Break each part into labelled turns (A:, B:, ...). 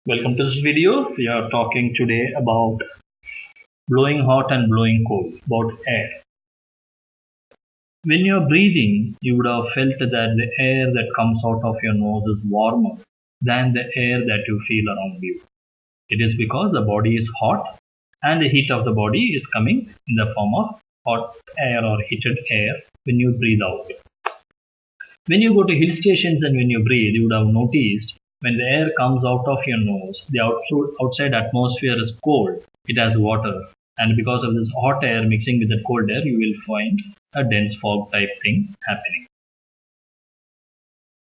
A: Welcome to this video. We are talking today about blowing hot and blowing cold, about air. When you are breathing, you would have felt that the air that comes out of your nose is warmer than the air that you feel around you. It is because the body is hot and the heat of the body is coming in the form of hot air or heated air when you breathe out. When you go to hill stations and when you breathe, you would have noticed when the air comes out of your nose, the outside atmosphere is cold, it has water, and because of this hot air mixing with the cold air, you will find a dense fog type thing happening.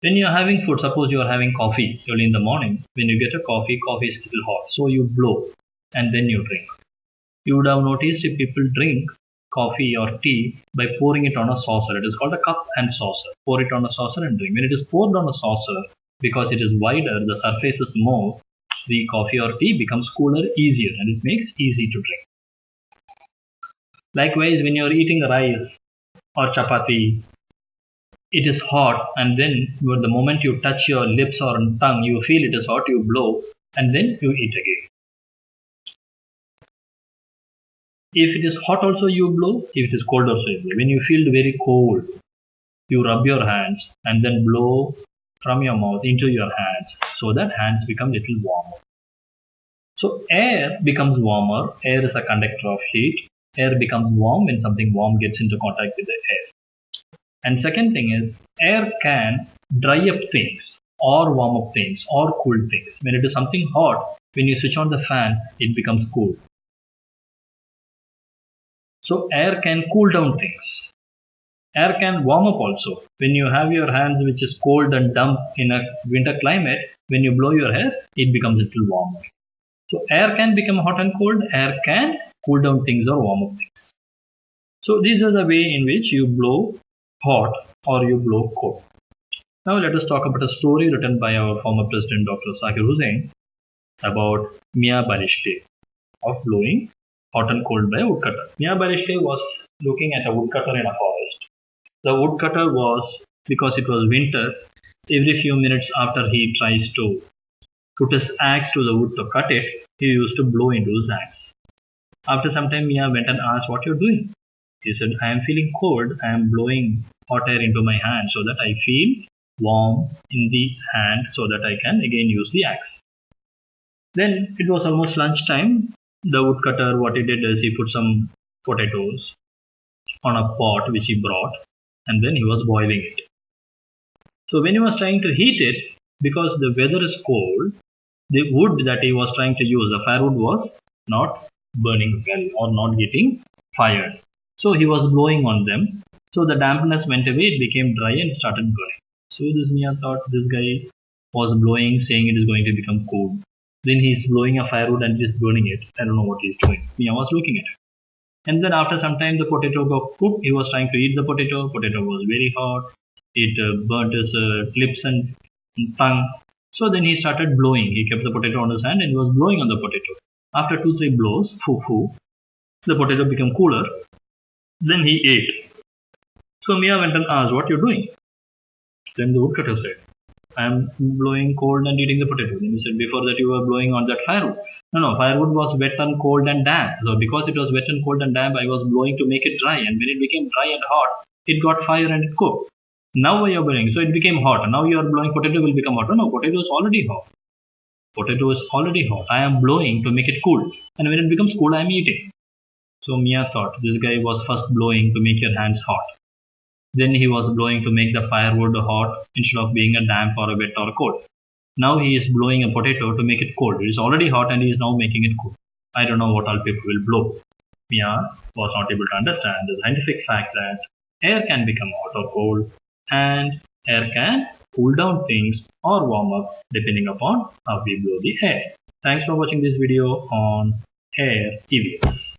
A: When you are having food, suppose you are having coffee early in the morning, when you get a coffee is still hot, so you blow and then you drink. You would have noticed if people drink coffee or tea by pouring it on a saucer. It is called a cup and saucer. Pour it on a saucer and drink. When it is poured on a saucer, because it is wider, the surface is more, the coffee or tea becomes cooler easier and it makes easy to drink. Likewise, when you are eating rice or chapati, it is hot and then the moment you touch your lips or tongue, you feel it is hot, you blow and then you eat again. If it is hot also you blow, if it is cold also you blow. When you feel very cold, you rub your hands and then blow from your mouth into your hands so that hands become little warmer. So air becomes warmer. Air is a conductor of heat. Air becomes warm when something warm gets into contact with the air. And second thing is, air can dry up things or warm up things or cool things. When it is something hot, when you switch on the fan, it becomes cool. So air can cool down things. Air can warm up also. When you have your hands which is cold and damp in a winter climate, when you blow your hair, it becomes a little warmer. So air can become hot and cold. Air can cool down things or warm up things. So these are the way in which you blow hot or you blow cold. Now let us talk about a story written by our former president Dr. Zakir Hussain about Mia Balishte of blowing hot and cold by a woodcutter. Mia Balishte was looking at a woodcutter in a forest. The woodcutter was, because it was winter, every few minutes after he tries to put his axe to the wood to cut it, he used to blow into his axe. After some time, Mia went and asked, "What you're doing?" He said, "I am feeling cold. I am blowing hot air into my hand so that I feel warm in the hand so that I can again use the axe." Then it was almost lunchtime. The woodcutter, what he did is he put some potatoes on a pot which he brought, and then he was boiling it. So when he was trying to heat it, because the weather is cold, the wood that he was trying to use, the firewood, was not burning well or not getting fired. So he was blowing on them. So the dampness went away, it became dry and started burning. So this Mia thought this guy was blowing, saying it is going to become cold. Then he's blowing a firewood and just burning it. I don't know what he's doing. Mia was looking at it. And then after some time the potato got cooked. He was trying to eat the potato. Potato was very hot. It burnt his lips and tongue. So then he started blowing. He kept the potato on his hand and he was blowing on the potato. After 2-3 blows, the potato became cooler. Then he ate. So Mia went and asked, "What are you doing?" Then the woodcutter said, "I am blowing cold and eating the potato." Then he said, "Before that you were blowing on that firewood." No, firewood was wet and cold and damp. So because it was wet and cold and damp, I was blowing to make it dry. And when it became dry and hot, it got fire and it cooked. Now you are blowing, so it became hot. Now you are blowing, potato will become hot. No, potato is already hot. Potato is already hot. I am blowing to make it cool. And when it becomes cool, I am eating. So Mia thought this guy was first blowing to make your hands hot. Then he was blowing to make the firewood hot instead of being a damp or a wet or a cold. Now he is blowing a potato to make it cold. It is already hot and he is now making it cool. I don't know what all people will blow. Mia was not able to understand the scientific fact that air can become hot or cold and air can cool down things or warm up depending upon how we blow the air. Thanks for watching this video on air EVS.